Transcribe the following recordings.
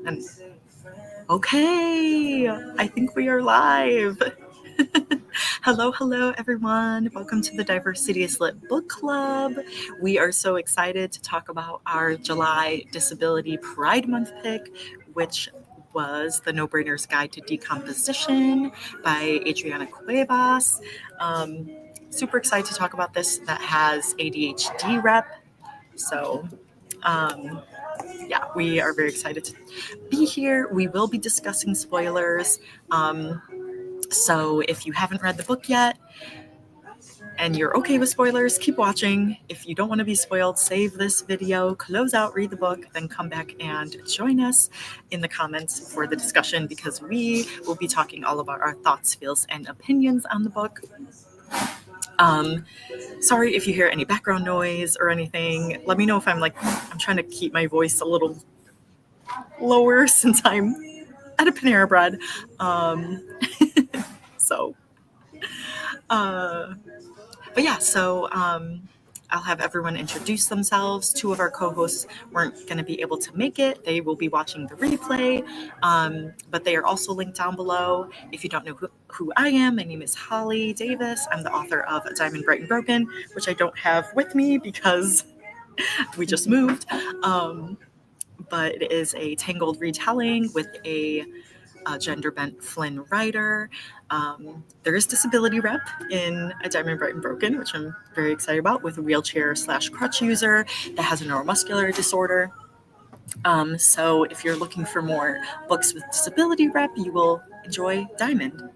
And okay, I think we are live. Hello, everyone. Welcome to the Diversity is Lit Book Club. We are so excited to talk about our July Disability Pride Month pick, which was The No-Brainer's Guide to Decomposition by Adrianna Cuevas. Super excited to talk about this. That has ADHD rep. So, yeah, we are very excited to be here. We will be discussing spoilers. So if you haven't read the book yet and you're okay with spoilers, keep watching. If you don't want to be spoiled, save this video, close out, read the book, then come back and join us in the comments for the discussion, because we will be talking all about our thoughts, feels, and opinions on the book. Sorry if you hear any background noise or anything. Let me know if I'm trying to keep my voice a little lower since I'm at a Panera Bread. I'll have everyone introduce themselves. Two of our co-hosts weren't going to be able to make it. They will be watching the replay, but they are also linked down below. If you don't know who I am, my name is WriteHollyDavis. I'm the author of Diamond, Bright, and Broken, which I don't have with me because we just moved. But it is a tangled retelling with a gender-bent Flynn writer. There is disability rep in A Diamond, Bright, and Broken, which I'm very excited about, with a wheelchair/crutch user that has a neuromuscular disorder. So if you're looking for more books with disability rep, you will enjoy Diamond.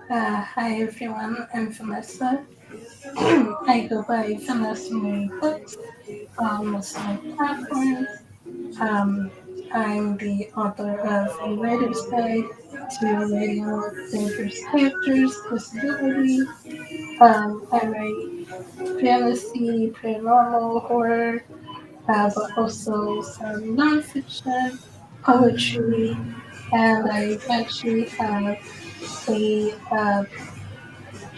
Hi everyone, I'm Vanessa. I go by Vanessa Marie Books on most of my platforms. I'm the author of A Writer's Guide to Writing with Diverse Characters, Disability. I write fantasy, paranormal, horror, but also some nonfiction, poetry, and I actually have a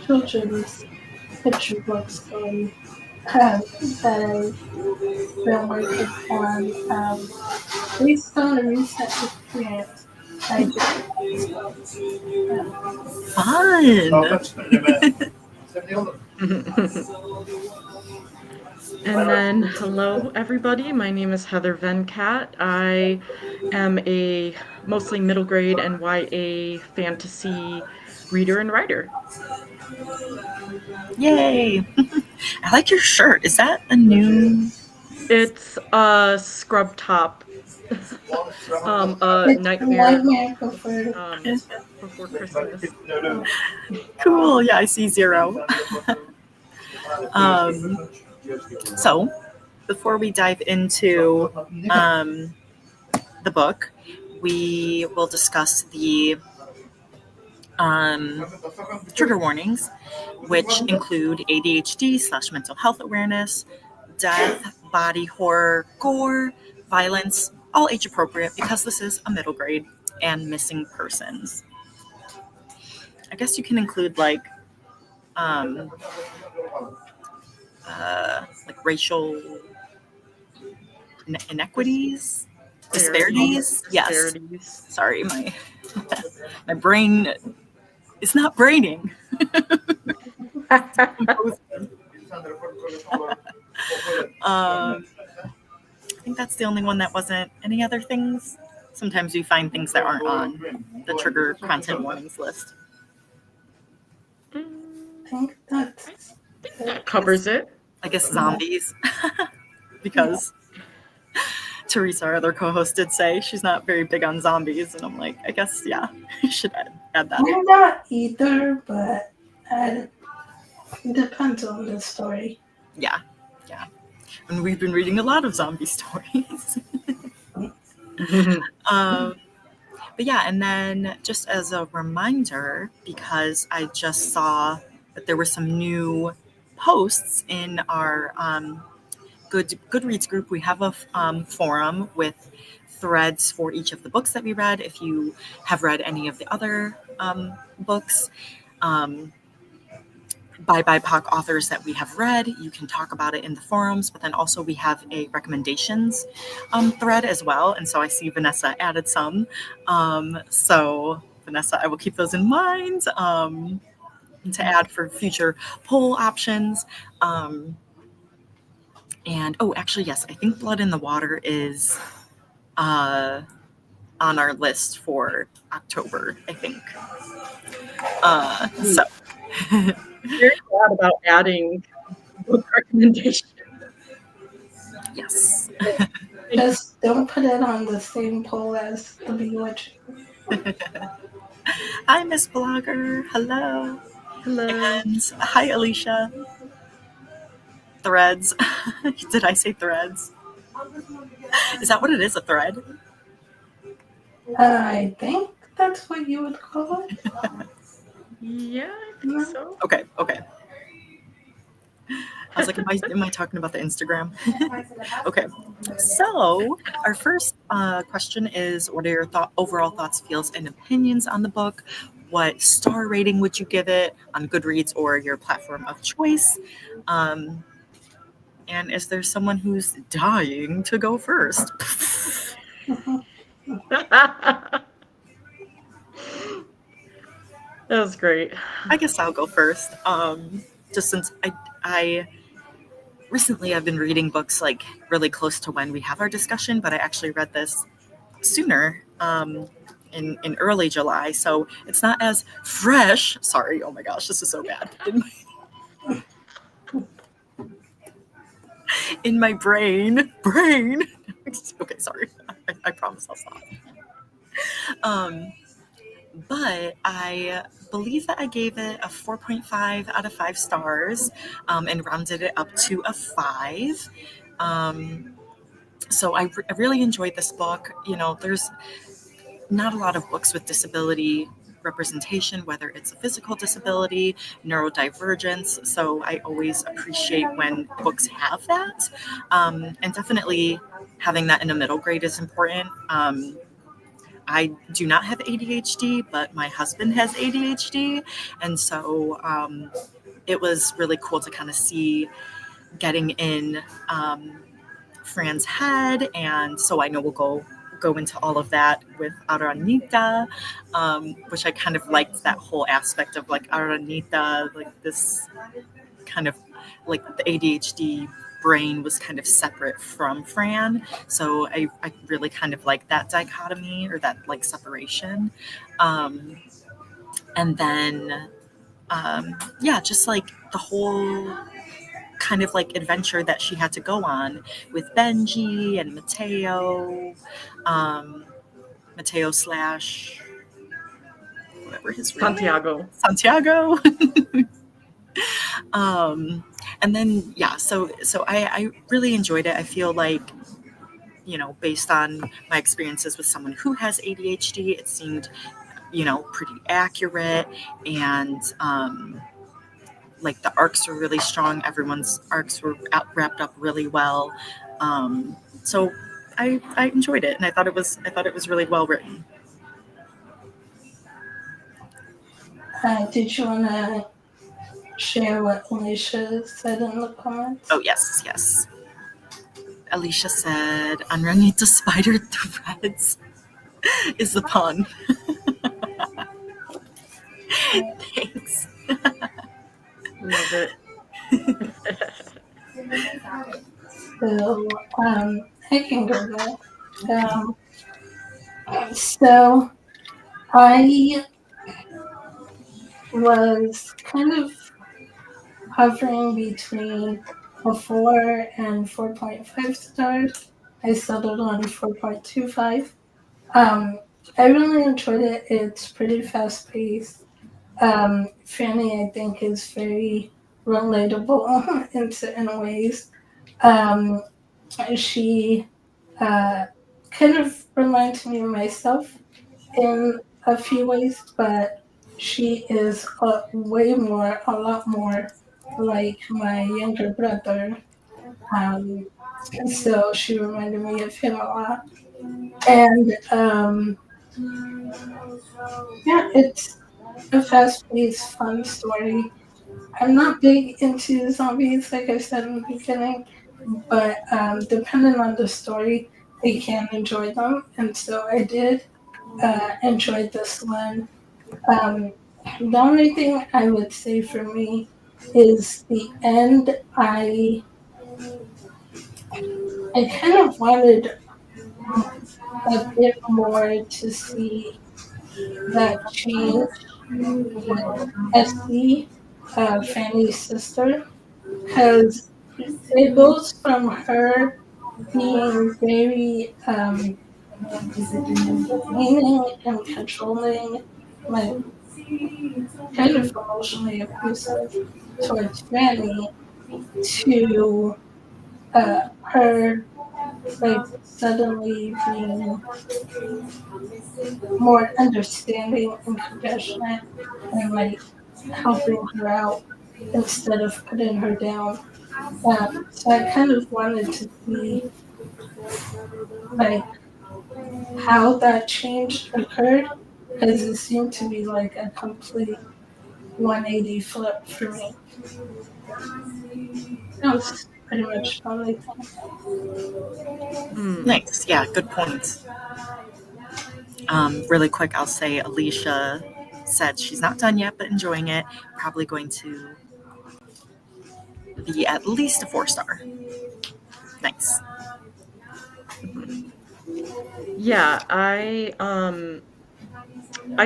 children's picture books going that I've been working on based on a recent experience I just had. So, yeah. And then, hello everybody, my name is Heather Venkat. I am a mostly middle grade and YA fantasy reader and writer. Yay! I like your shirt. Is that a new? It's a scrub top. A nightmare before Christmas. Cool. Yeah, I see 0. So, before we dive into the book, we will discuss the trigger warnings, which include ADHD/mental health awareness, death, body horror, gore, violence, all age appropriate because this is a middle grade, and missing persons. I guess you can include like racial inequities, disparities. Yes. Sorry, my brain is not braining. I think that's the only one that wasn't. Any other things? Sometimes you find things that aren't on the trigger content warnings list. I think that covers it. I guess zombies. Because Teresa, our other co-host, did say she's not very big on zombies, and I'm like, I guess, yeah, you should add that. I'm not either, but it depends on the story. Yeah. And we've been reading a lot of zombie stories. But yeah, and then just as a reminder, because I just saw that there were some new posts in our Goodreads group. We have a forum with threads for each of the books that we read. If you have read any of the other books, by BIPOC authors that we have read. You can talk about it in the forums, but then also we have a recommendations thread as well. And so I see Vanessa added some. So Vanessa, I will keep those in mind to add for future poll options. And actually, yes, I think Blood in the Water is on our list for October, I think. So very glad about adding book recommendations. yes. Just don't put it on the same poll as the Bewitched. Hi, Miss Blogger. Hello. Hello. And hi, Alicia. Threads. Did I say threads? Is that what it is, a thread? I think that's what you would call it. Yeah, I think so. Okay. I was like, am I talking about the Instagram? Okay. So our first question is, what are your overall thoughts, feels, and opinions on the book? What star rating would you give it on Goodreads or your platform of choice? And is there someone who's dying to go first? That was great. I guess I'll go first. Just since I recently I've been reading books like really close to when we have our discussion, but I actually read this sooner in early July, so it's not as fresh. Sorry, oh my gosh, this is so bad. In my brain. Okay, sorry. I promise I'll stop. But I believe that I gave it a 4.5 out of 5 stars and rounded it up to a 5. So I really enjoyed this book. You know, there's not a lot of books with disability representation, whether it's a physical disability, neurodivergence. So I always appreciate when books have that. And definitely having that in a middle grade is important. I do not have ADHD, but my husband has ADHD. And so it was really cool to kind of see getting in Fran's head. And so I know we'll go into all of that with Adrianna, which I kind of liked that whole aspect of like Adrianna, like this kind of like the ADHD brain was kind of separate from Fran. So I really kind of like that dichotomy or that like separation. And then, just like the whole kind of like adventure that she had to go on with Benji and Mateo slash whatever his real name. Santiago. And then so I really enjoyed it. I feel like, you know, based on my experiences with someone who has ADHD, it seemed, you know, pretty accurate, and like the arcs were really strong. Everyone's arcs were wrapped up really well. So I enjoyed it, and I thought it was really well written. Did you want to share what Alicia said in the comments? Oh, yes. Alicia said, "Underneath spider threads" is the pun. Thanks. Love it. So, I can go back. So, I was kind of hovering between a 4 and 4.5 stars. I settled on 4.25. I really enjoyed it. It's pretty fast paced. Fanny, I think, is very relatable in certain ways. She kind of reminds me of myself in a few ways, but she is a lot more like my younger brother. So she reminded me of him a lot. And it's a fast-paced, fun story. I'm not big into zombies, like I said in the beginning, but depending on the story, I can enjoy them, and so I did enjoy this one. Um, the only thing I would say for me is the end. I kind of wanted a bit more to see that change with Essie, Fanny's sister, because it goes from her being very meaning and controlling, like kind of emotionally abusive towards Fanny, to her like suddenly being more understanding and compassionate and like helping her out instead of putting her down. So I kind of wanted to see like how that change occurred because it seemed to be like a complete 180 flip for me. That was pretty much the only thing. Nice. Yeah, good points. Really quick, I'll say Alicia said she's not done yet, but enjoying it. Probably going to be at least a 4-star. Nice. Yeah, I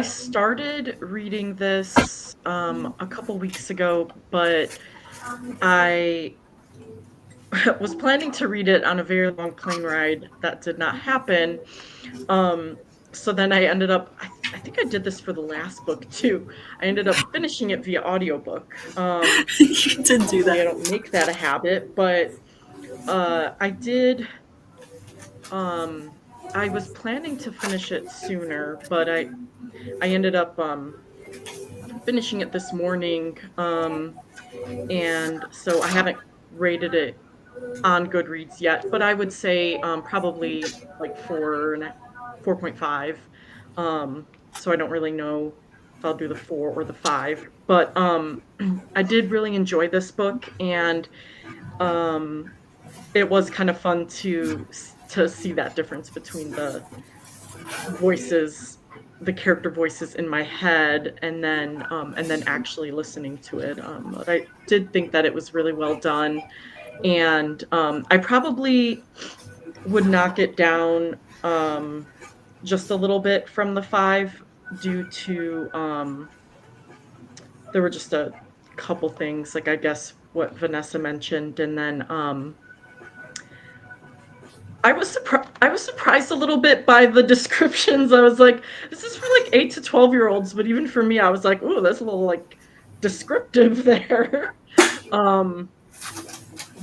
started reading this a couple weeks ago, but I was planning to read it on a very long plane ride. That did not happen. So then I ended up, I think I did this for the last book too. I ended up finishing it via audiobook. You did do I that. don't make that a habit, but I did. I was planning to finish it sooner, but I ended up finishing it this morning, and so I haven't rated it on Goodreads yet, but I would say probably like 4.5. So I don't really know if I'll do the 4 or the 5, but I did really enjoy this book, and it was kind of fun to see that difference between the voices, the character voices in my head, and then actually listening to it. But I did think that it was really well done, and I probably would knock it down just a little bit from the 5 due to there were just a couple things, like I guess what Vanessa mentioned, and then I was surprised a little bit by the descriptions. I was like, this is for like 8 to 12-year-olds, but even for me, I was like, ooh, that's a little like descriptive there.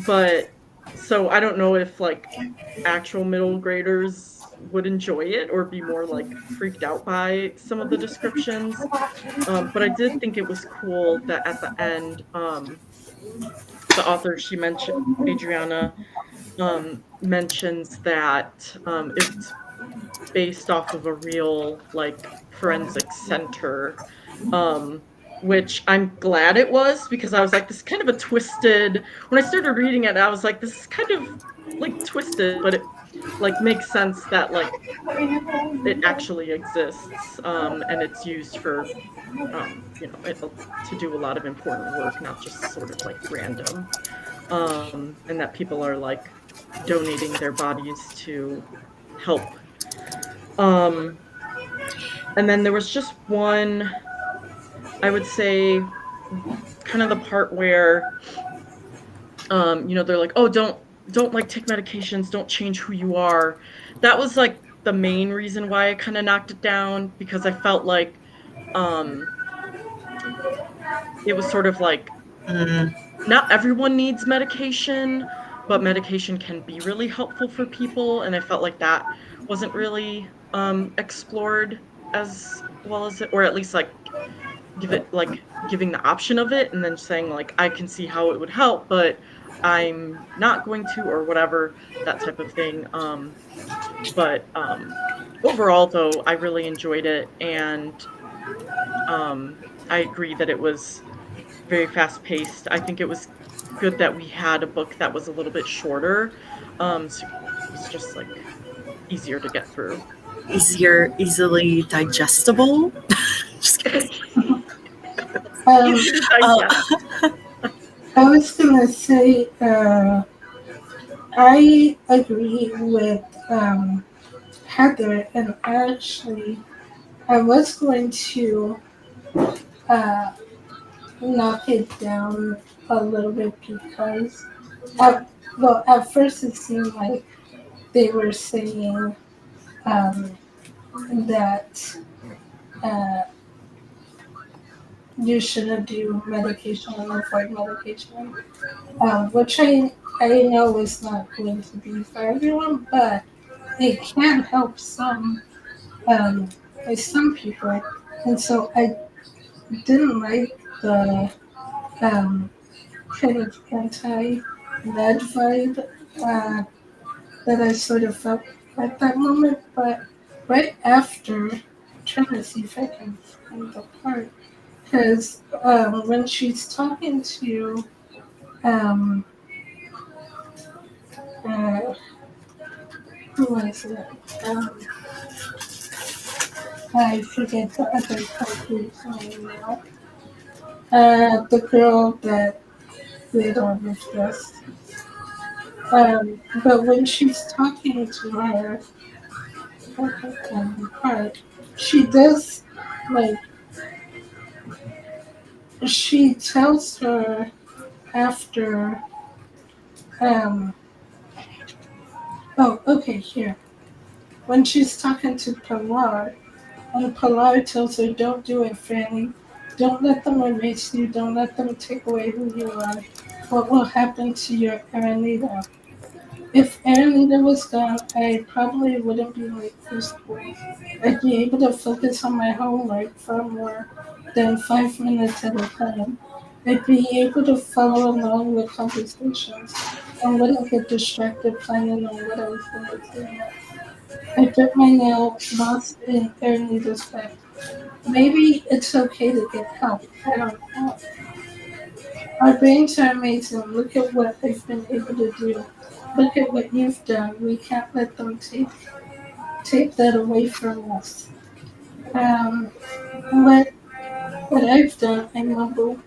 But so I don't know if like actual middle graders would enjoy it or be more like freaked out by some of the descriptions. But I did think it was cool that at the end, the author she mentioned, Adrianna, mentions that it's based off of a real like forensic center, which I'm glad it was, because I was like, this is kind of a twisted, when I started reading it, I was like, this is kind of like twisted, but it like makes sense that like it actually exists, and it's used for to do a lot of important work, not just sort of like random, and that people are like donating their bodies to help. And then there was just one, I would say, kind of the part where they're like, oh, don't like take medications, don't change who you are. That was like the main reason why I kind of knocked it down, because I felt like it was sort of like not everyone needs medication, but medication can be really helpful for people, and I felt like that wasn't really explored as well as it, or at least like giving the option of it, and then saying like, I can see how it would help, but I'm not going to, or whatever, that type of thing. But overall, though, I really enjoyed it, and I agree that it was very fast paced. I think it was good that we had a book that was a little bit shorter. So it was just like easier to get through. Easily digestible. Just kidding. Easy to Uh, digest. I was gonna say, I agree with Heather, and actually, I was going to uh, knock it down a little bit because, at first it seemed like they were saying um, that uh, you shouldn't do medication and avoid medication, which I know is not going to be for everyone, but it can help um, some people, and so I didn't like the um, kind of anti-med vibe that I sort of felt at that moment. But right after, I'm trying to see if I can find the part, because when she's talking to um, uh, who was it? I forget the other character's name now. The girl that did all of this. But when she's talking to her, part, she does like she tells her after um oh okay here when she's talking to Pilar and Pilar tells her don't do it, Franny, don't let them erase you, don't let them take away who you are. What will happen to your Aranita? If Aranita was gone, I probably wouldn't be late for school. I'd be able to focus on my homework far more than 5 minutes at a time. I'd be able to follow along with conversations and wouldn't get distracted planning on what I was going to say next. I bit my nail, lost in Aranita's bed. Maybe it's okay to get help. I don't know. Our brains are amazing. Look at what they've been able to do. Look at what you've done. We can't let them take that away from us. Um, what I've done, I mumble.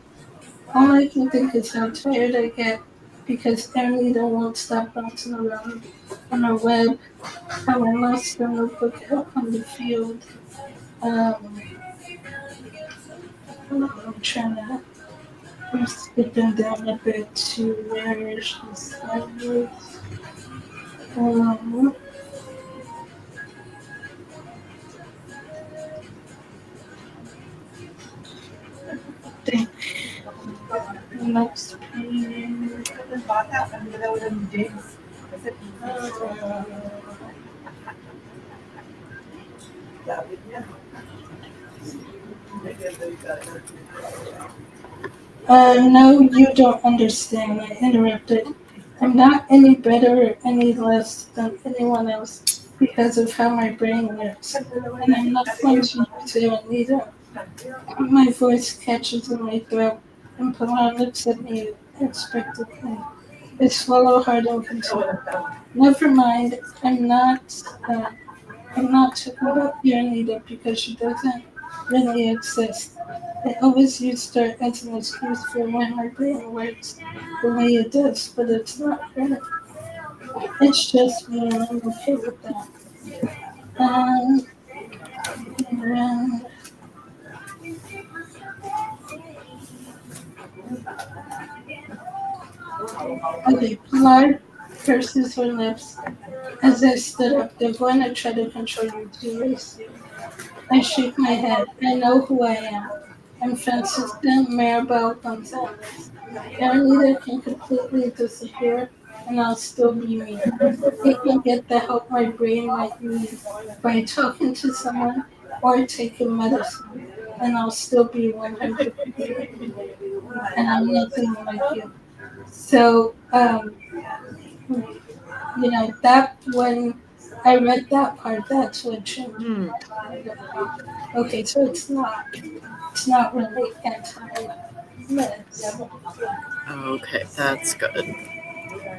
All I can think is how tired I get because Anita won't stop bouncing around on our web. How I lost the notebook out on the field. Um, I'm trying to. I'm skipping down a bit to where she says. Um, think next page. No, you don't understand, I interrupted. I'm not any better or any less than anyone else because of how my brain works. And I'm not going to use it either. My voice catches in my throat, and Pilar looks at me expectantly. I swallow hard and continue. Never mind, uh, I'm not talking about Anita because she doesn't really exist. I always used her as an excuse for why my brain works the way it does, but it's not her. It's just me, and I'm okay with that. Um, and, okay, Pilar purses her lips. As I stood up, they're going to try to control you to erase you. I shake my head. I know who I am. I'm Francisca Maribel Gonzalez. Aranita can completely disappear, and I'll still be me. I can get the help my brain might need by talking to someone or taking medicine, and I'll still be 100% me. And I'm nothing like you. So, that when I read that part, that's what changed Hmm. my mind about. Okay, so it's not really anti. meds. Okay, that's good.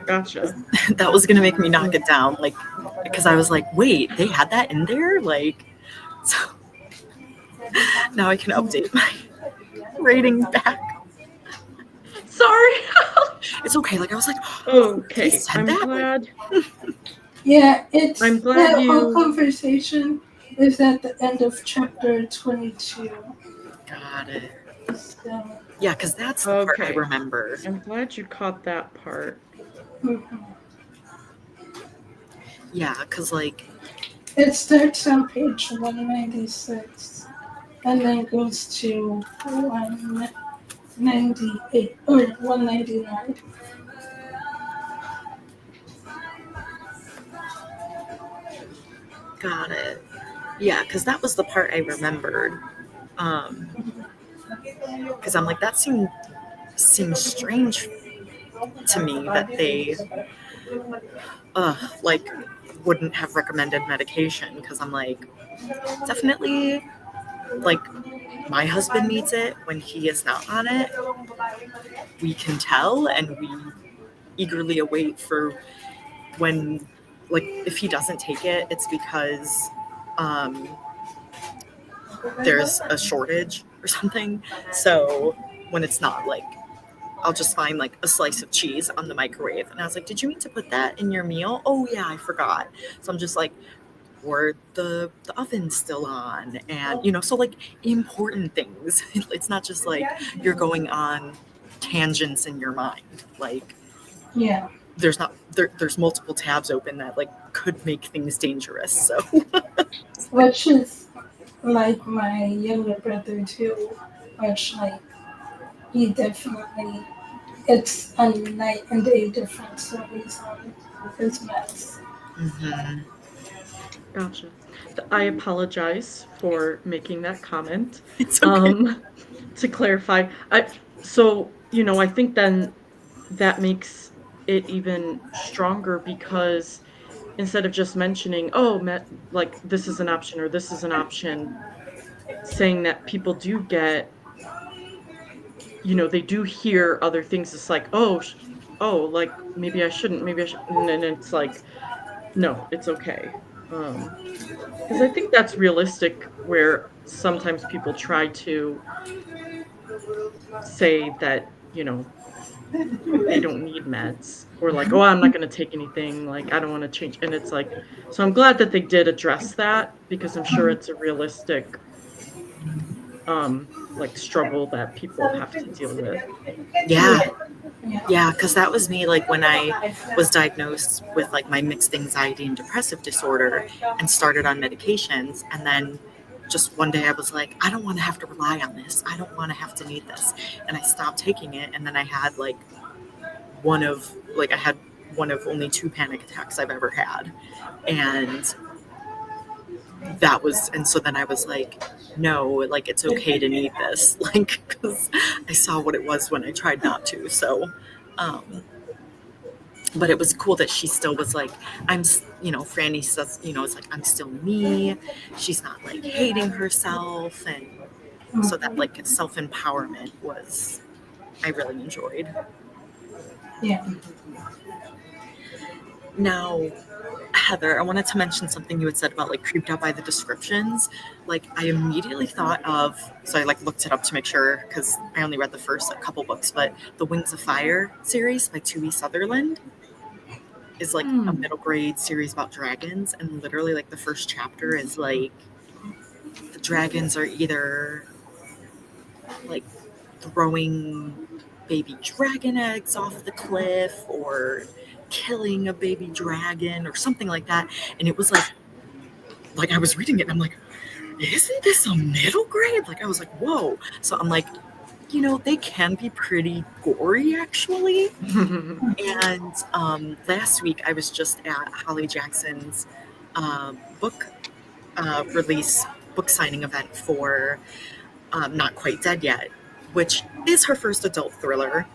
Gotcha. That was gonna make me knock it down, like, because I was like, wait, they had that in there, like, so now I can update my rating back. Sorry. It's okay. Like I was like, Okay, he said I'm that. glad. Yeah, it's I'm glad that whole you. conversation is at the end of chapter 22. Got it. So, Yeah, because that's the part I Okay. remember. I'm glad you caught that part. Yeah, because like it starts on page 196 and then goes to 198 or 199. got it. Yeah, because that was the part I remembered. Because I'm like, that seems strange to me that they like wouldn't have recommended medication. Because I'm like, definitely, like my husband needs it when he is not on it. We can tell, and we eagerly await for when, like, if he doesn't take it, it's because there's a shortage or something. So when it's not, like, I'll just find like a slice of cheese on the microwave, and I was like, did you mean to put that in your meal? Oh yeah, I forgot. So I'm just like, were the oven's still on? And so like important things. It's not just like you're going on tangents in your mind, like Yeah. There's multiple tabs open that like could make things dangerous. So Which is like my younger brother too, which like he definitely it's a night and day difference that he's on his meds. mm-hmm. Gotcha. I apologize for making that comment. It's okay. To clarify, I think then that makes it even stronger because instead of just mentioning, like this is an option or this is an option, saying that people do get, they do hear other things. It's like, like maybe I shouldn't, and it's like, no, it's okay. Because I think that's realistic where sometimes people try to say that, they don't need meds or like, oh, I'm not going to take anything. Like, I don't want to change. And it's like, so I'm glad that they did address that because I'm sure it's a realistic, like struggle that people have to deal with. Yeah, because that was me, like when I was diagnosed with like my mixed anxiety and depressive disorder and started on medications, and then just one day I was like, I don't want to have to rely on this. I don't want to have to need this. And I stopped taking it, and then I had one of only 2 panic attacks I've ever had. And so then I was like, no, like it's okay to need this, like, because I saw what it was when I tried not to. So but it was cool that she still was like, Franny says, it's like, I'm still me. She's not like hating herself. And so that like self-empowerment I really enjoyed. Yeah. Now, Heather, I wanted to mention something you had said about like creeped out by the descriptions. Like I immediately thought of, so I like looked it up to make sure because I only read the first couple books, but the Wings of Fire series by Tui Sutherland is like a middle grade series about dragons, and literally like the first chapter is like the dragons are either like throwing baby dragon eggs off the cliff or killing a baby dragon or something like that. And it was like I was reading it and I'm like, isn't this a middle grade? Like I was like, whoa. So I'm like, they can be pretty gory actually. And last week I was just at Holly Jackson's book release book signing event for Not Quite Dead Yet, which is her first adult thriller.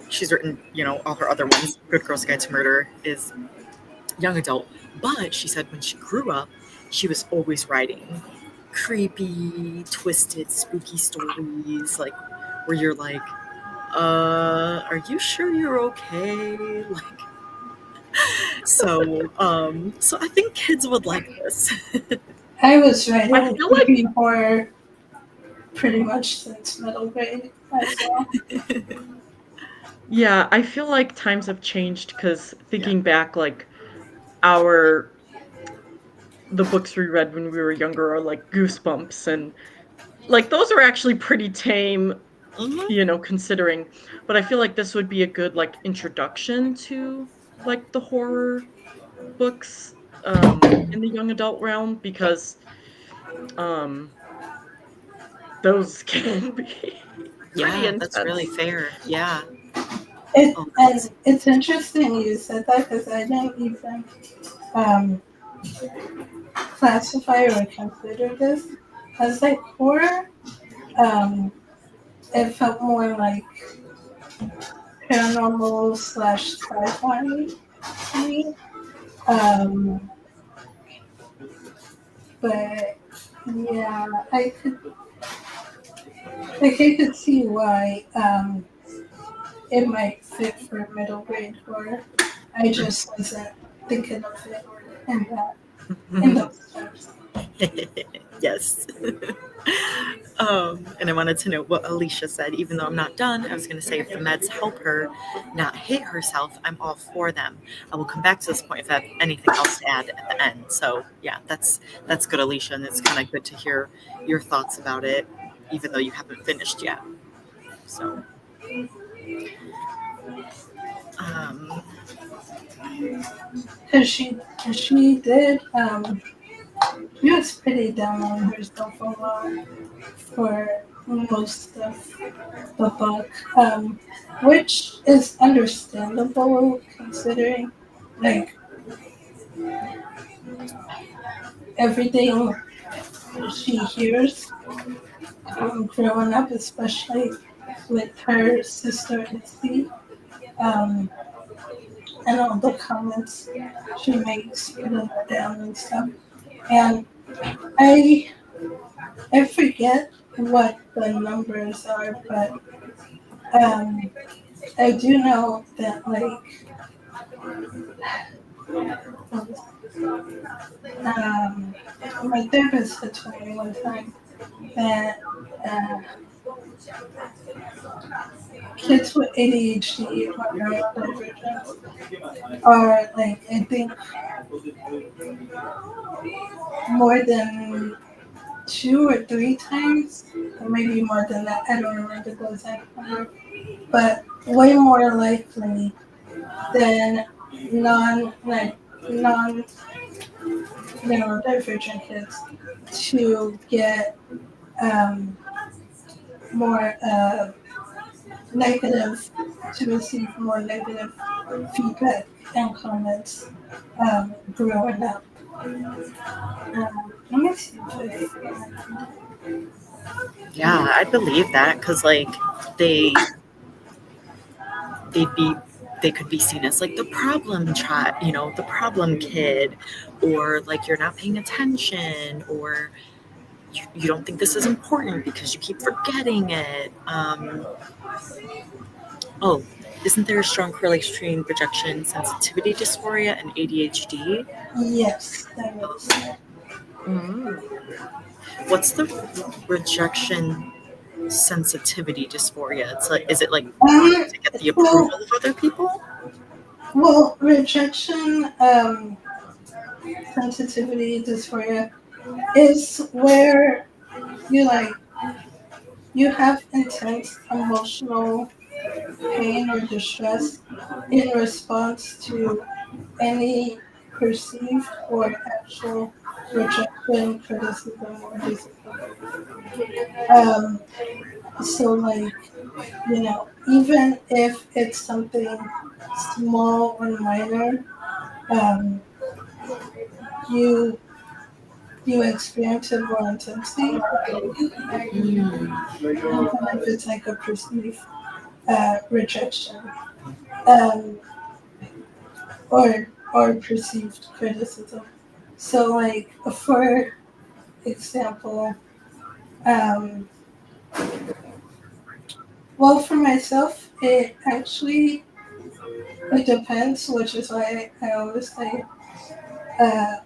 She's written, all her other ones. Good Girl's Guide to Murder is young adult. But she said when she grew up, she was always writing creepy, twisted, spooky stories, like where you're like, are you sure you're okay? Like, so I think kids would like this. I was I writing feel like creepy horror pretty much since middle grade as well. yeah, I feel like times have changed because thinking back, like our the books we read when we were younger are like Goosebumps and like those are actually pretty tame, Mhm. you know, considering. But I feel like this would be a good like introduction to like the horror books in the young adult realm because um those can be pretty Yeah, that's really intense. fair. Yeah. Oh, And that's it's interesting you said that because I didn't even um, classify or consider this as like horror. Um, it felt more like paranormal slash sci-fi to me. Um, but yeah, I could see why it might fit for middle grade horror. I just wasn't thinking of it in those terms. yes. And I wanted to know what Alicia said. Even though I'm not done, I was going to say if the meds help her not hate herself, I'm all for them. I will come back to this point if I have anything else to add at the end. So yeah, that's good, Alicia, and it's kind of good to hear your thoughts about it, even though you haven't finished yet. So, um, She did she was pretty down on herself a lot for most of the book, which is understandable considering like everything she hears growing up, especially with her sister Izzy, um, and all the comments she makes putting her down and stuff. And I I forget what the numbers are, but um, I do know that like um, my therapist had told me one time that uh, kids with ADHD or neurodivergence are like I think more than 2 or 3 times, or maybe more than that. I don't remember the exact number, but way more likely than non neurodivergent kids to get um, more negative, to receive more negative feedback and comments growing up. Let me see if I find. yeah, I believe that because like they they'd be they could be seen as like the problem child, the problem kid, or like you're not paying attention, or you don't think this is important because you keep forgetting it. Oh, isn't there a strong correlation between rejection sensitivity dysphoria and ADHD? Yes, that is. Mm. What's the rejection sensitivity dysphoria? It's like, is it like wanting Um, to get the approval well, of other people? rejection sensitivity dysphoria is where you like you have intense emotional pain or distress in response to any perceived or actual rejection, criticism, or disapproval. Um, so, like, even if it's something small or minor, um, you you experience it more intensely, even if it's like a perceived rejection or perceived criticism. So, like, for example, um, Well, for myself, it actually it depends, which is why I always say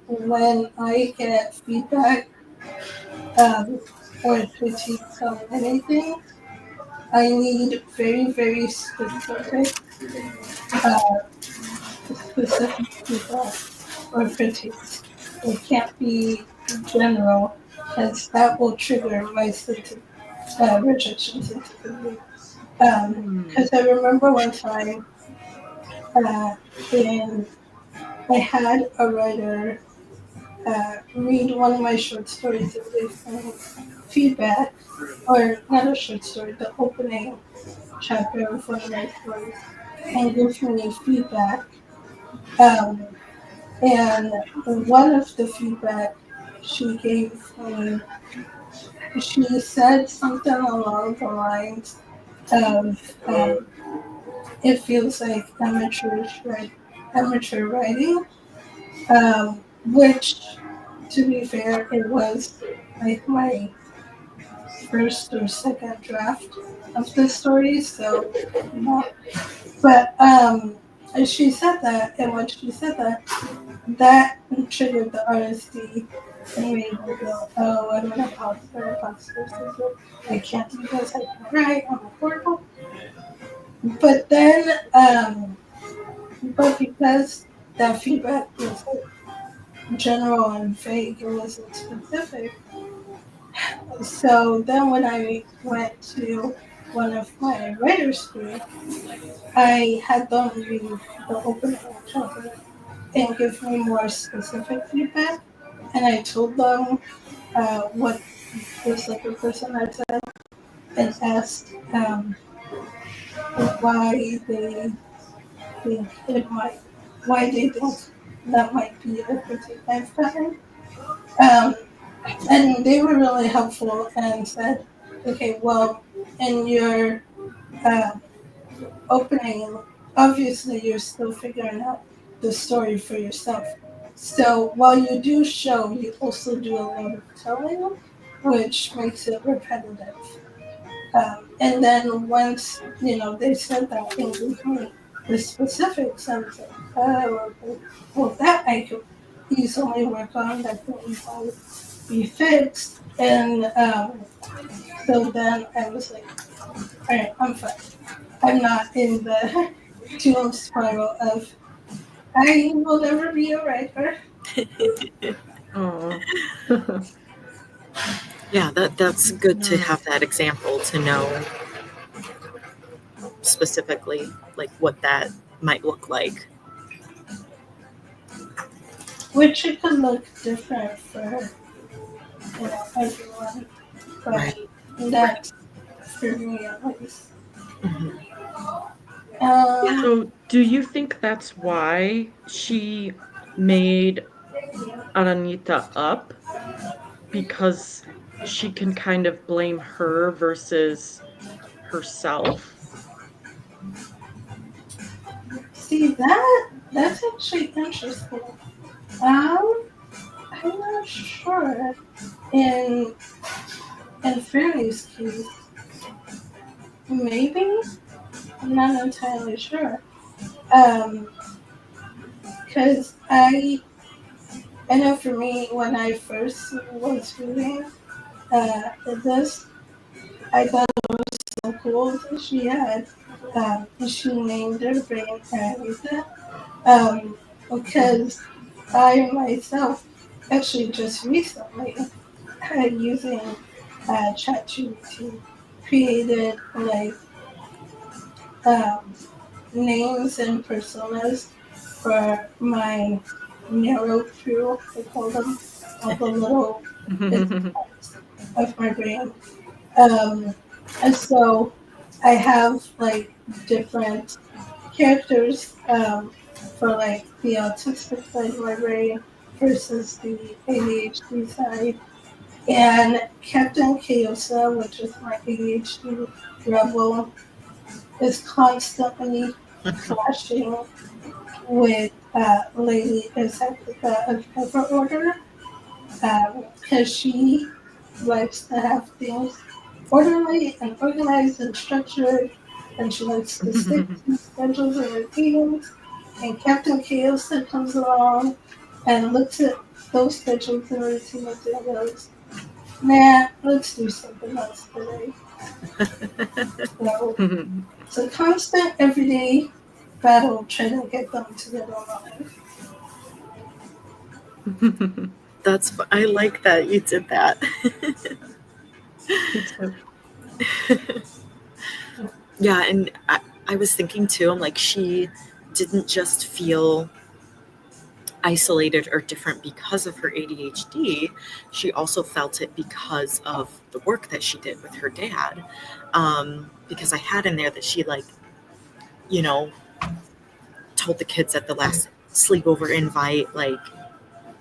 when I get feedback or critiques on anything, I need very, very uh, specific feedback or critiques. It can't be general, because that will trigger my rejection sensitivity. Because I remember one time in I had a writer read one of my short stories and give me feedback, or not a short story, the opening chapter of one of my stories, and give me feedback. Um, and one of the feedback she gave me, she said something along the lines of, it feels like amateur writing, which, to be fair, it was like my first or second draft of the story, so but and she said that, and when she said that, that triggered the RSD and made me go, oh, I'm an imposter syndrome. I can't do this, I can't write, I'm horrible. But then, but because that feedback was general and vague, it wasn't specific. So then when I went to one of my writer's school, I had them read the opening chapter and give me more specific feedback. And I told them what the second person had said and asked why they think why they think that might be a critique I've gotten. Um, and they were really helpful and said, okay, well, in your um, opening, obviously you're still figuring out the story for yourself. So while you do show, you also do a lot of telling, which makes it repetitive. And then once, they said that and gave me the specifics, I was like, oh, okay. Well, that I could easily work on, that could easily be fixed. And so then I was like, all right, I'm fine. I'm not in the doom spiral of I will never be a writer. Oh. Yeah, that's good to have that example to know specifically like what that might look like. Which it could look different for everyone, but Right. that's for me at least. Mhm. So do you think that's why she made Aranita up? Because she can kind of blame her versus herself? See, that's actually interesting. I'm not sure. In Fanny's case, maybe. I'm not entirely sure. Because I know for me, when I first was reading this, I thought it was so cool that she named her brain Anita. Because I myself, actually just recently, using ChatGPT, created like names and personas for my narrow crew. I call them all the little bits of my brain. And so I have like different characters for like the autistic side of my brain versus the ADHD side. And Captain Chaosa, which is my ADHD rebel, is constantly clashing with Lady Executiva of Ever Order because she likes to have things orderly and organized and structured, and she likes to stick to schedules and routines. And Captain Chaos that comes along and looks at those schedules and routines and goes, nah, let's do something else today. So it's a constant, everyday battle trying to get them to get online. I like that you did that. Me too. Yeah, and I was thinking too, I'm like, she didn't just feel isolated or different because of her ADHD. She also felt it because of the work that she did with her dad. Because I had in there that she, like, you know, told the kids at the last sleepover invite, like,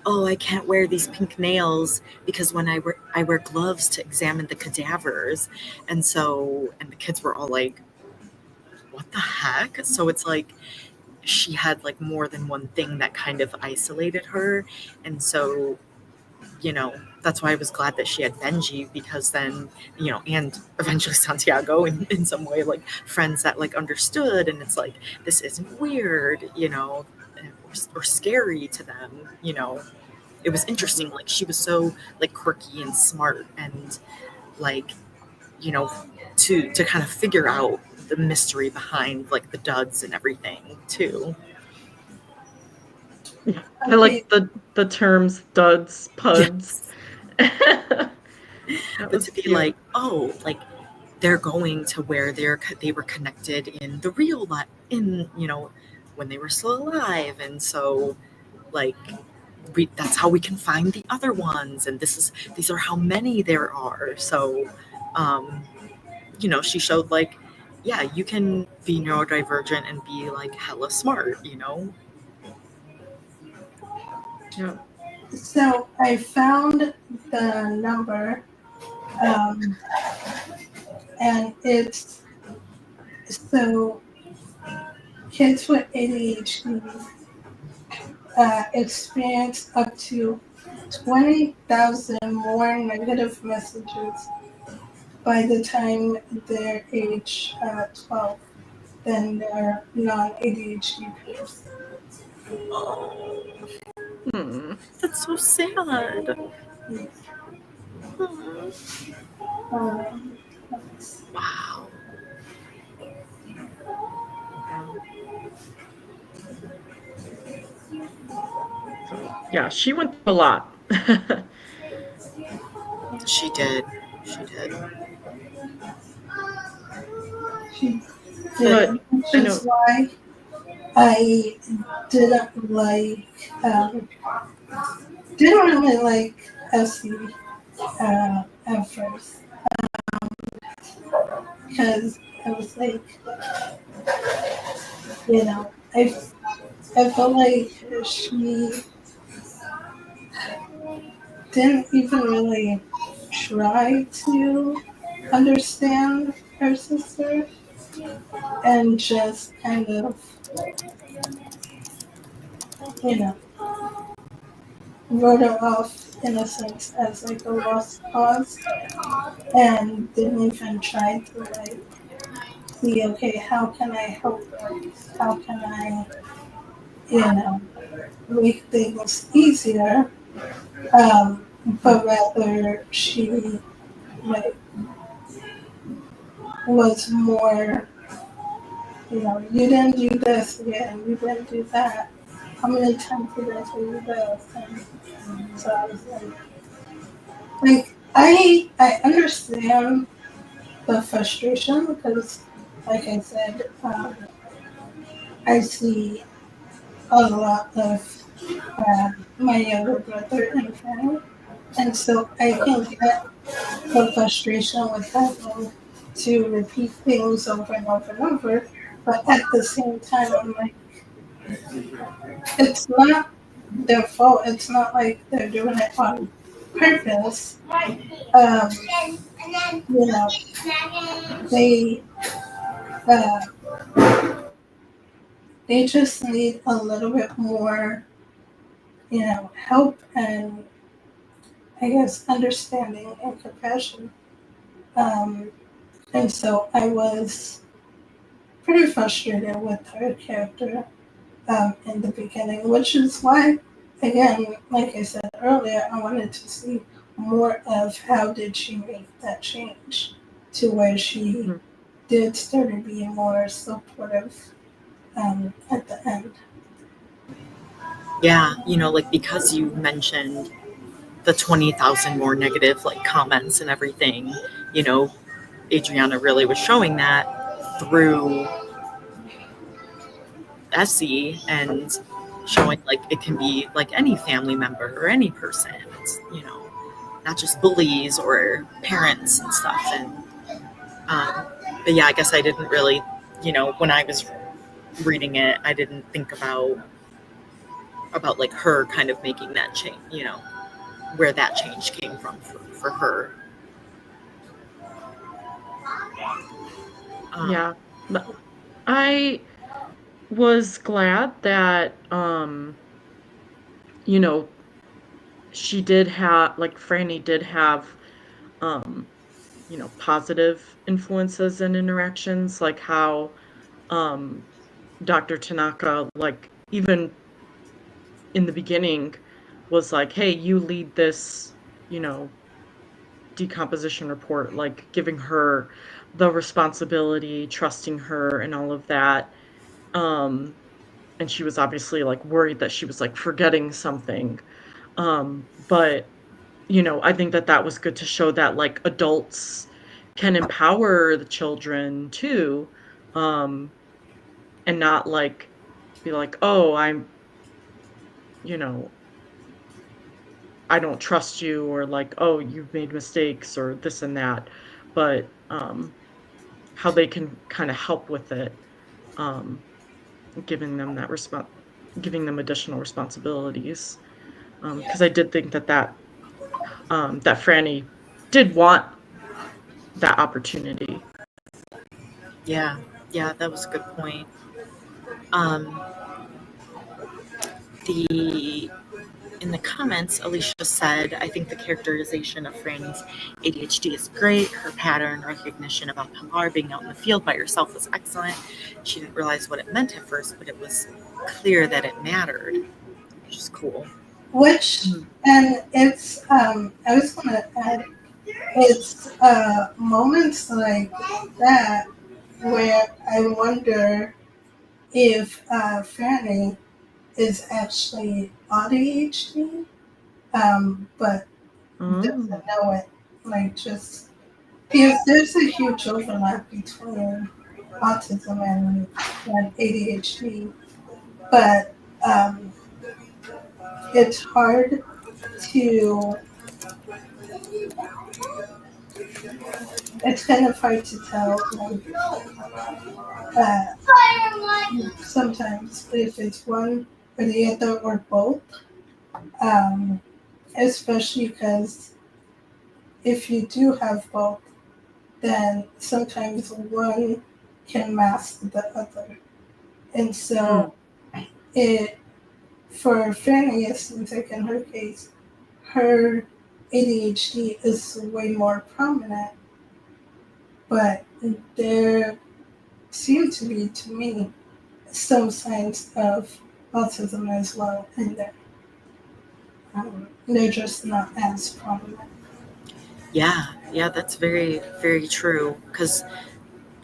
oh, I can't wear these pink nails because when I wear gloves to examine the cadavers. And the kids were all like, what the heck? So it's like she had like more than one thing that kind of isolated her. And so, that's why I was glad that she had Benji, because then, and eventually Santiago in some way, like friends that like understood. And it's like, this isn't weird, or scary to them. It was interesting. Like, she was so like quirky and smart, and like, to kind of figure out the mystery behind like the duds and everything too. Yeah, I like the terms duds, puds. Yes. But to be cute. like, oh, like they're going to where they were connected in the real life, when they were still alive, and so like that's how we can find the other ones, and these are how many there are. So, she showed like, yeah, you can be neurodivergent and be like hella smart. Yeah. So I found the number, and it's so kids with ADHD experience up to 20,000 more negative messages by the time they're age 12 than their non-ADHD peers. Oh, that's so sad. Wow. So, yeah, she went through a lot. She did. She But did, which is why I didn't really like Essie at first, because I was like, I felt like she didn't even really try to understand her sister, and just kind of, wrote her off in a sense as like a lost cause, and didn't even try to like see, okay, how can I help her? How can I, make things easier? But rather she like was more, you didn't do this again, you didn't do that. How many times did I tell you this? And so I was like I understand the frustration because, like I said, I see a lot of my younger brother and family, and so I can get the frustration with having to repeat things over and over and over. But at the same time, I'm like, it's not their fault. It's not like they're doing it on purpose. They uh, they just need a little bit more, help and I guess understanding and compassion. And so I was pretty frustrated with her character in the beginning, which is why, again, like I said earlier, I wanted to see more of how did she make that change to where she did start to be more supportive at the end. Yeah, like because you mentioned the 20,000 more negative like comments and everything, Adrianna really was showing that through Essie and showing like it can be like any family member or any person. It's, not just bullies or parents and stuff. And but yeah, I guess I didn't really, when I was reading it, I didn't think about like her kind of making that change, where that change came from for her. Yeah. I was glad that, she did have, like, Franny did have, positive influences and interactions, like how, Dr. Tanaka, like, even in the beginning was like, hey, you lead this, decomposition report, like giving her the responsibility, trusting her, and all of that. And she was obviously like worried that she was like forgetting something. But I think that that was good to show that like adults can empower the children too, and not like be like, oh, you know, I don't trust you, or like, oh, you've made mistakes, or this and that. But how they can kind of help with it, um, giving them that giving them additional responsibilities. Because I did think that that Franny did want that opportunity. Yeah, that was a good point. Um, the in the comments, Alicia said, I think the characterization of Franny's ADHD is great. Her pattern recognition about Pilar being out in the field by herself was excellent. She didn't realize what it meant at first, but it was clear that it mattered, which is cool. And it's, I was going to add, it's moments like that where I wonder if Franny is actually ADHD, but doesn't know it. Like, just because there's a huge overlap between autism and ADHD, but it's hard to, it's kind of hard to tell sometimes if it's one or the other or both, especially because if you do have both, then sometimes one can mask the other. And so it, for Fanny, it seems like in her case, her ADHD is way more prominent, but there seem to be, to me, some signs of autism as well in there. They're just not as prominent. Yeah, that's very, very true. Because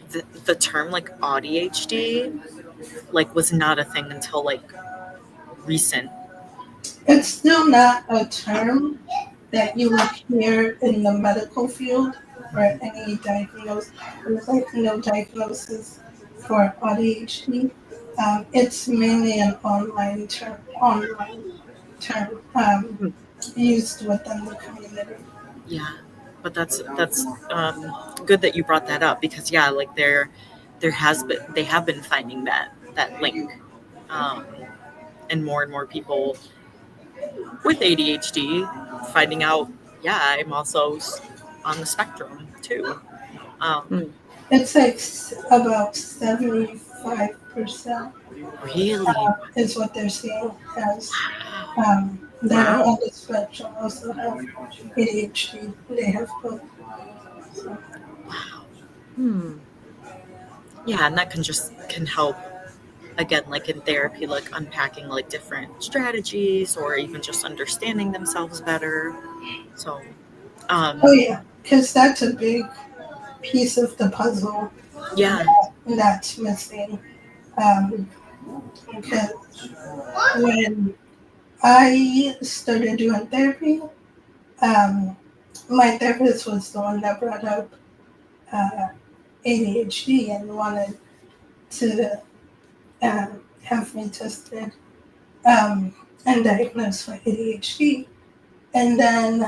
the term like ADHD like was not a thing until like recent. It's still not a term that you would hear in the medical field or any diagnosis. There's like no diagnosis for ADHD. It's mainly an online term used within the community. Yeah, but that's good that you brought that up, because yeah, like they have been finding that link, and more people with ADHD finding out, yeah, I'm also on the spectrum too. It's like about 75% Really? is what they're seeing as that are on the spectrum also have ADHD. They have both. So, Wow. Yeah, and that can help, again, like in therapy, like unpacking like different strategies or even just understanding themselves better. So oh yeah, because that's a big piece of the puzzle yeah. that's missing. Because when I started doing therapy, my therapist was the one that brought up uh, ADHD and wanted to have me tested and diagnosed with ADHD. And then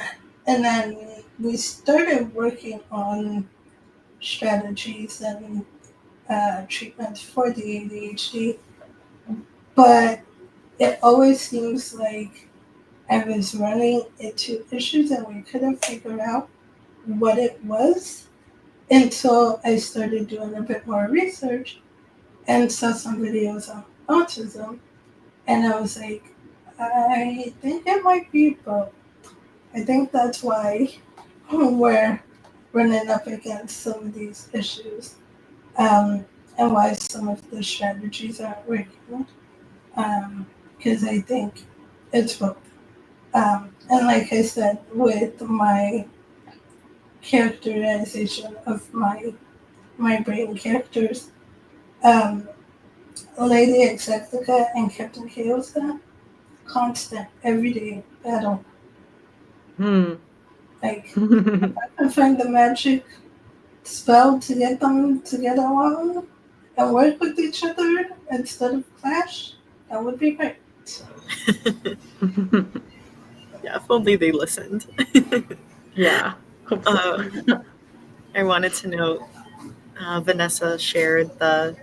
we started working on strategies and treatments for the ADHD. But it always seems like I was running into issues and we couldn't figure out what it was until I started doing a bit more research and saw some videos on autism. And I was like, I think it might be both. I think that's why we're running up against some of these issues, and why some of the strategies aren't working. Because I think it's both. And like I said, with my characterization of my brain characters, um, Lady Executica and Captain Chaosa, constant, everyday battle. Like, I find the magic spell to get them to get along and work with each other instead of clash, that would be great. Yeah, if only they listened. Yeah, hope so. I wanted to note Vanessa shared the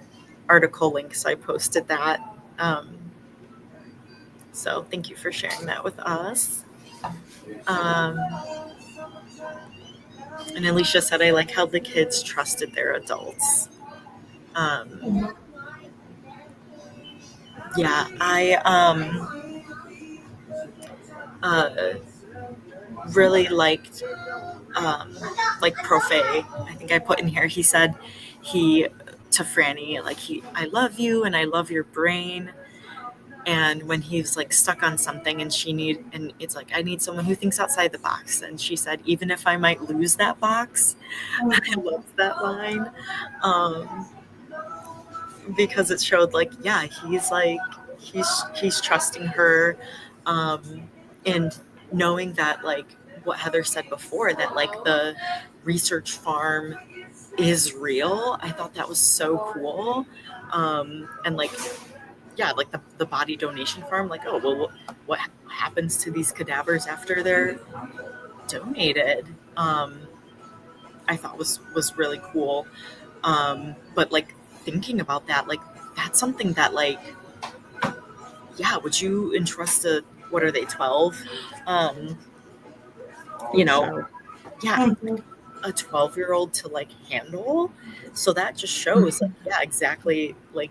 article link, so I posted that. So thank you for sharing that with us. And Alicia said, I like how the kids trusted their adults. Yeah, I really liked like Profe. I think I put in here, he said he to Franny, like I love you and I love your brain. And when he's like stuck on something and it's like, I need someone who thinks outside the box. And she said, even if I might lose that box, I loved that line. Because it showed like, yeah, he's trusting her, and knowing that, like what Heather said before, that like the research farm is real. I thought that was so cool. And like, yeah, like the body donation farm, like, oh, well, what happens to these cadavers after they're donated? I thought was really cool. But like thinking about that, like that's something that like, yeah, would you entrust what are they, 12? You know, So. yeah, a 12-year-old to like handle. So that just shows like, yeah, exactly, like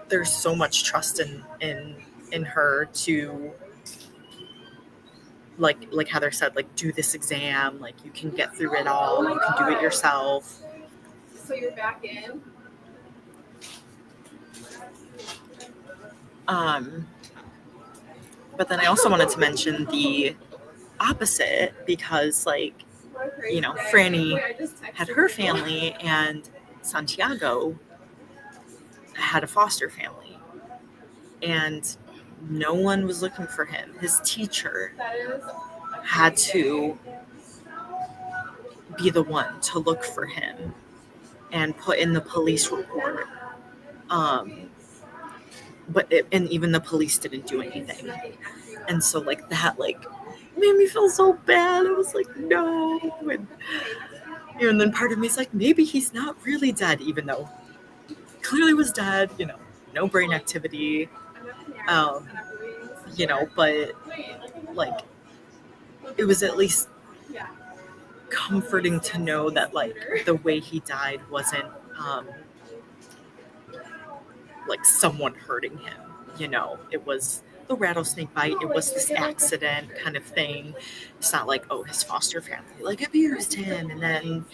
there's so much trust in her to like Heather said, like do this exam, like you can get through it all, you can do it yourself. So you're back in? But then I also wanted to mention the opposite, because like, you know, Franny had her family and Santiago had a foster family, and no one was looking for him. His teacher had to be the one to look for him and put in the police report. And even the police didn't do anything. And so like that like made me feel so bad. I was like, no. And then part of me is like, maybe he's not really dead, even though clearly was dead, you know, no brain activity. You know, but like it was at least comforting to know that like the way he died wasn't like someone hurting him, you know. It was the rattlesnake bite. It was this accident kind of thing. It's not like, oh, his foster family like abused him and then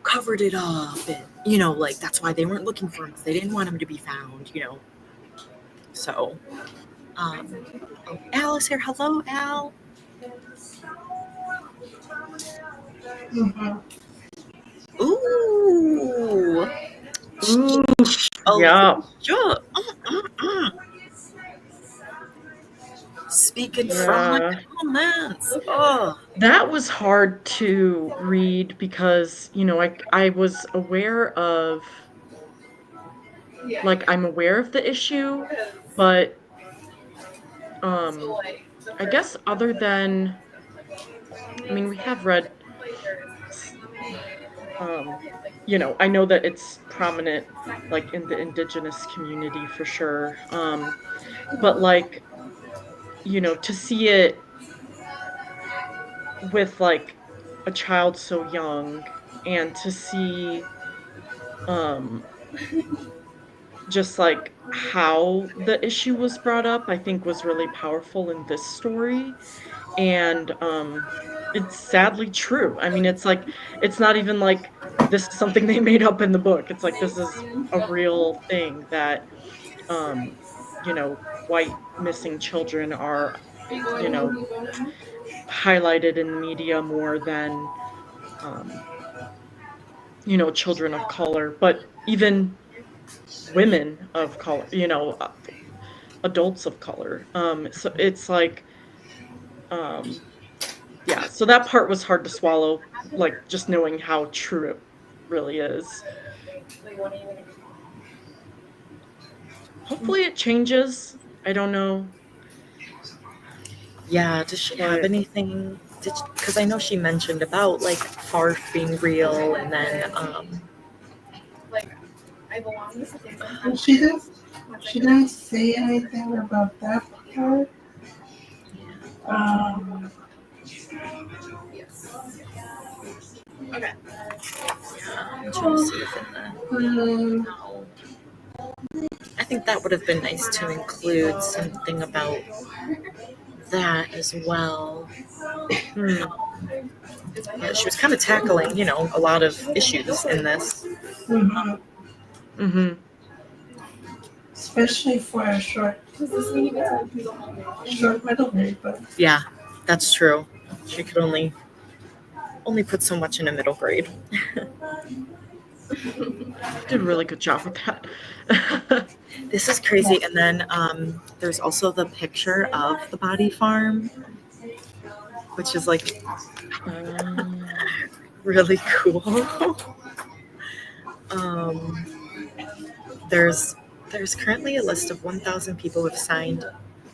covered it up, and you know, like that's why they weren't looking for him, because they didn't want him to be found, you know. So oh, Al is here. Hello, Al. Mhm. Ooh. Ooh, Oh, yeah. sure. Speaking from the comments. Oh, That was hard to read because, you know, I was aware of, like, I'm aware of the issue, but I guess other than, I mean, we have read, you know, I know that it's prominent, like, in the indigenous community for sure. But like, you know, to see it with like a child so young and to see just like how the issue was brought up, I think was really powerful in this story. And it's sadly true. I mean, it's like, it's not even like this is something they made up in the book. It's like this is a real thing that you know, white missing children are, you know, highlighted in the media more than you know, children of color, but even women of color, you know, adults of color. So it's like, yeah, so that part was hard to swallow, like just knowing how true it really is. Hopefully it changes. I don't know. yeah. Does she have anything? Because I know she mentioned about like FARF being real, and then She didn't say anything about that part. okay. I'm trying to see if in the, I think that would have been nice to include something about that as well. Yeah, she was kind of tackling, you know, a lot of issues in this. Especially for a short middle grade book. Yeah, that's true. She could only put so much in a middle grade. Did a really good job with that. This is crazy. And then there's also the picture of the body farm, which is like really cool. There's currently a list of 1,000 people who have signed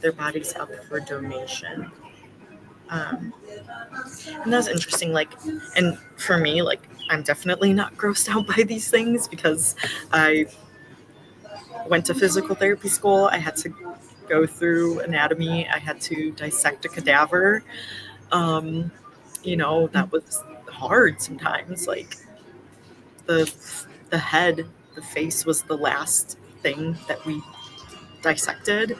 their bodies up for donation. And that's interesting. Like, and for me, like, I'm definitely not grossed out by these things because I went to physical therapy school. I had to go through anatomy. I had to dissect a cadaver. You know, that was hard sometimes. Like the head, the face was the last thing that we dissected.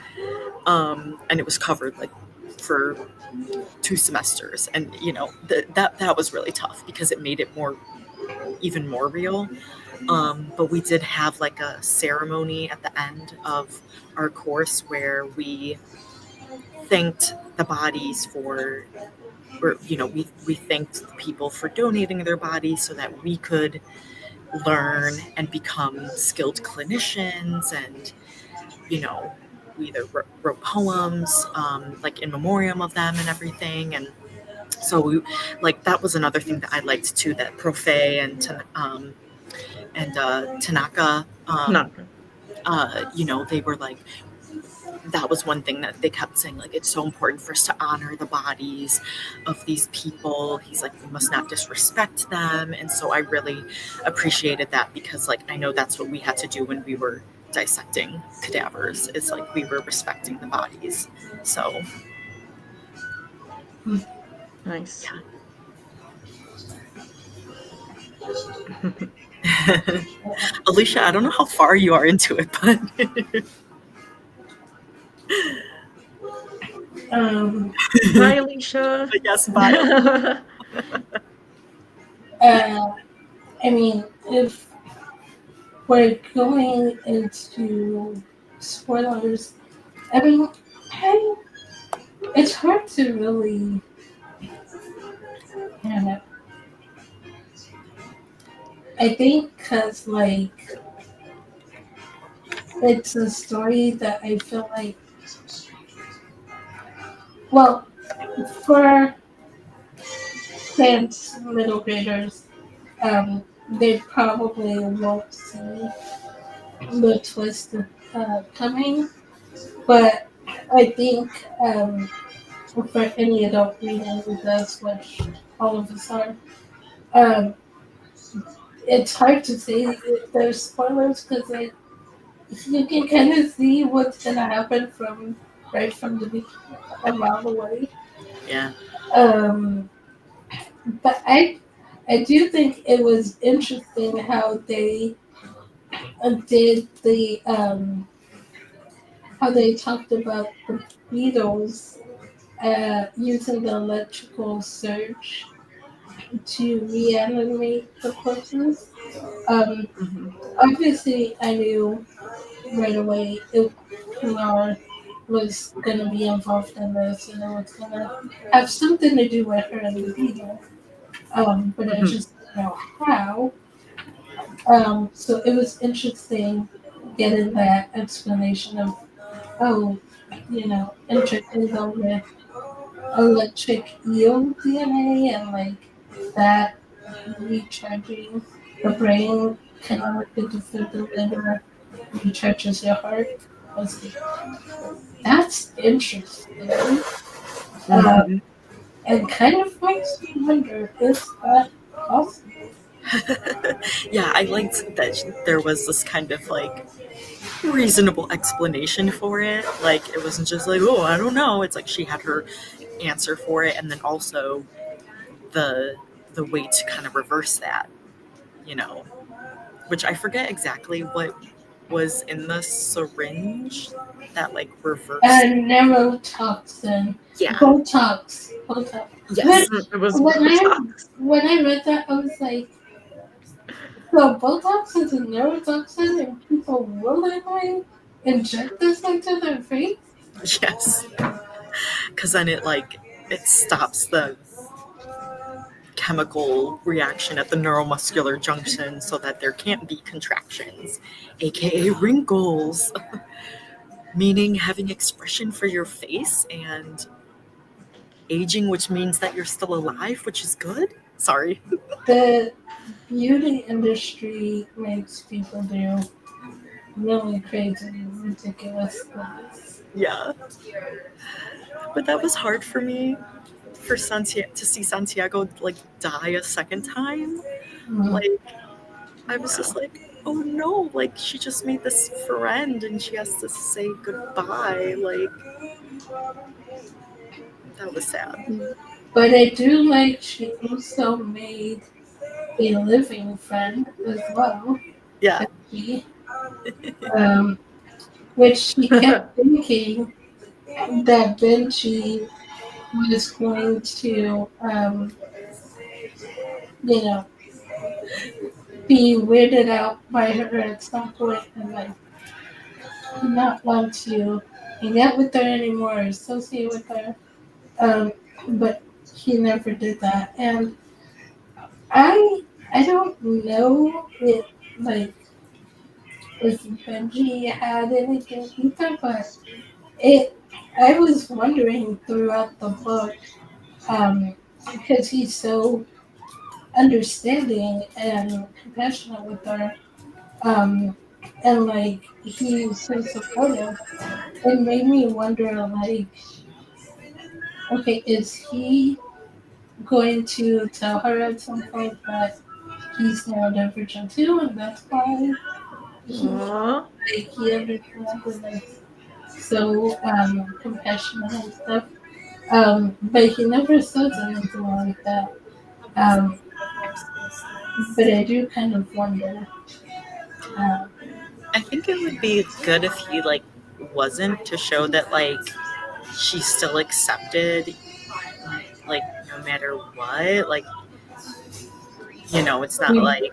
And it was covered like for 2 semesters. And, you know, that was really tough because it made it even more real. But we did have like a ceremony at the end of our course where we thanked the bodies or you know, we thanked the people for donating their bodies so that we could learn and become skilled clinicians. And, you know, we either wrote poems like in memoriam of them and everything. And so we like, that was another thing that I liked too, that Profe and Tanaka, you know, they were like, that was one thing that they kept saying, like, it's so important for us to honor the bodies of these people. He's like, we must not disrespect them. And so I really appreciated that because, like, I know that's what we had to do when we were dissecting cadavers. It's like we were respecting the bodies. So nice. Yeah. Alicia, I don't know how far you are into it, but Bye, Alicia. Yes, bye. I mean, if we're going into spoilers, I mean, it's hard to really, I don't know. I think because, like, it's a story that I feel like, well, for kids, middle graders, they probably won't see the twist coming. But I think for any adult reading this, which all of us are, um, it's hard to say if there's spoilers because you can kind of see what's gonna happen from right from the beginning a mile away. Yeah. But I do think it was interesting how they did the how they talked about the Beatles using the electrical surge to reanimate the corpses. Um, Mhm. Obviously, I knew right away Pilar was going to be involved in this and it was going to have something to do with her and the Beatles. But I Mhm. just didn't know how. So it was interesting getting that explanation of, oh, intertangle with electric eel DNA and like that recharging the brain connected to feel the liver recharges your heart. I was like, that's interesting. Uh, Mhm. and kind of makes me wonder, is that possible? Yeah, I liked that there was this kind of like reasonable explanation for it. Like it wasn't just like, oh, I don't know. It's like she had her answer for it, and then also the the way to kind of reverse that, you know, which I forget exactly what was in the syringe that like reversed. Neurotoxin, Yeah. Botox. Yes. Which It was when I Botox. when I read that, I was like, so Botox is a neurotoxin, and people willingly inject this into their face. Yes. Because then it stops the chemical reaction at the neuromuscular junction so that there can't be contractions, aka wrinkles, meaning having expression for your face, and aging, which means that you're still alive, which is good. Sorry. The beauty industry makes people do really crazy, ridiculous things. Yeah. But that was hard for me for Santiago to see Santiago like die a second time. Mm. Like I was Yeah. just like, oh no, like she just made this friend and she has to say goodbye. Like that was sad. But I do like she also made a living friend as well, Yeah. Becky, um, which she kept thinking that Benji was going to, you know, be weirded out by her at some point and like not want to hang out with her anymore, or associate with her. Um, but he never did that, and I don't know if Benji had anything either, but it I was wondering throughout the book, um, because he's so understanding and compassionate with her, um, and like he's so supportive. It made me wonder, like, okay, is he going to tell her at some point that he's neurodivergent too, and that's why Aww. he understands and is so compassionate and stuff. But he never says anything like that. Um, but I do kind of wonder. I think it would be good if he like wasn't, to show that like she's still accepted, like no matter what. Like, you know, it's not like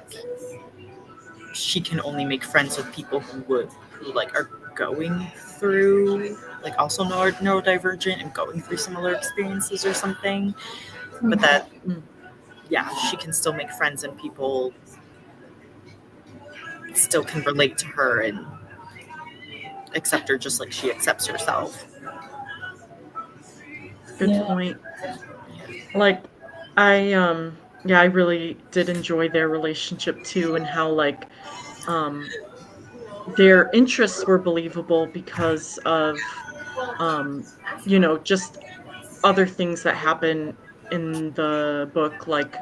she can only make friends with people who like are going through like also neurodivergent and going through similar experiences or something. But that, yeah, she can still make friends and people still can relate to her and accept her just like she accepts herself. Good point. Like, I really did enjoy their relationship too, and how like their interests were believable because of you know, just other things that happen in the book, like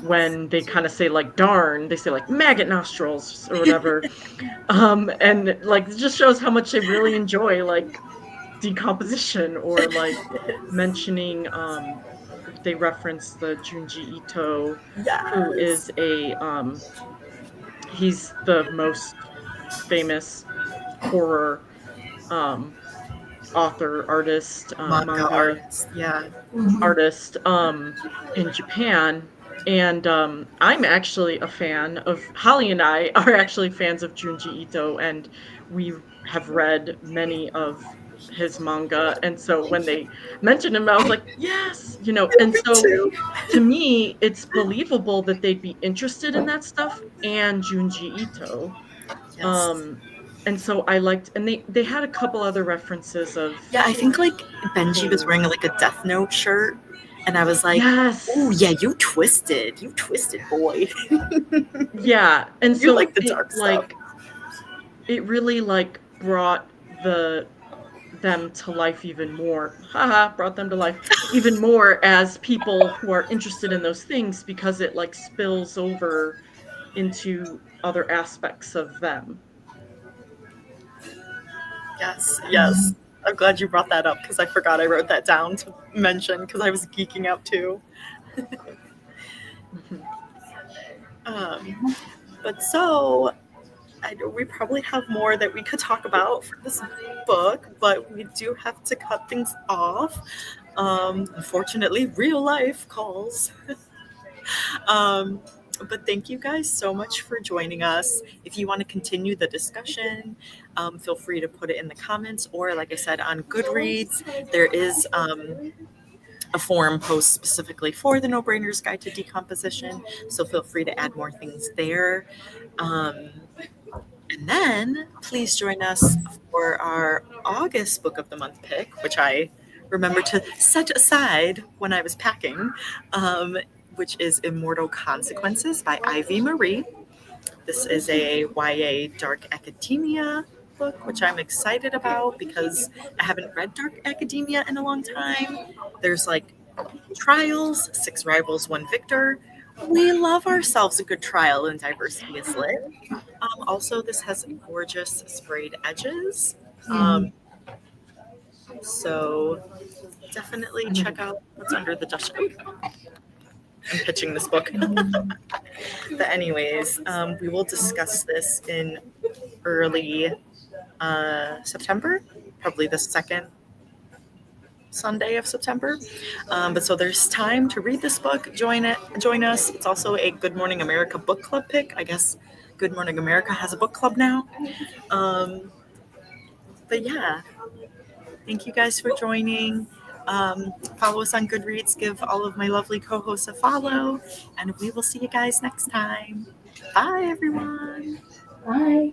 when they kind of say like darn, they say like maggot nostrils or whatever. And like it just shows how much they really enjoy like decomposition, or like mentioning they reference the Junji Ito, who is a he's the most famous horror author, artist, manga artist, artist in Japan. And I'm actually a fan of, Holly and I are actually fans of Junji Ito, and we have read many of his manga. And so when they mentioned him, I was like, yes, you know. And so to me, it's believable that they'd be interested in that stuff and Junji Ito. And so I liked, and they had a couple other references of. Yeah, I think like Benji was wearing like a Death Note shirt, and I was like, yes, oh yeah, you twisted boy. Yeah, and so you like the dark stuff. Like it really like brought them to life even more. Brought them to life even more as people who are interested in those things, because it like spills over into other aspects of them. Yes. I'm glad you brought that up, because I forgot I wrote that down to mention, because I was geeking out too. But so I know we probably have more that we could talk about for this book, but we do have to cut things off. Unfortunately, real life calls. But thank you guys so much for joining us. If you want to continue the discussion, feel free to put it in the comments, or like I said, on Goodreads, there is a forum post specifically for the No-Brainers Guide to Decomposition. So feel free to add more things there. And then please join us for our August Book of the Month pick, which I remember to set aside when I was packing, which is Immortal Consequences by Ivy Marie. This is a YA dark academia book, which I'm excited about because I haven't read dark academia in a long time. There's like trials, 6 rivals, 1 victor. We love ourselves a good trial in Diversity is Lit. Also, this has gorgeous sprayed edges. So definitely check out what's under the dust. I'm pitching this book. But anyways, we will discuss this in early September, probably the second Sunday of September. But so there's time to read this book. Join us. It's also a Good Morning America book club pick. I guess Good Morning America has a book club now. But yeah, thank you guys for joining. Follow us on Goodreads. Give all of my lovely co-hosts a follow, and we will see you guys next time. Bye, everyone. Bye.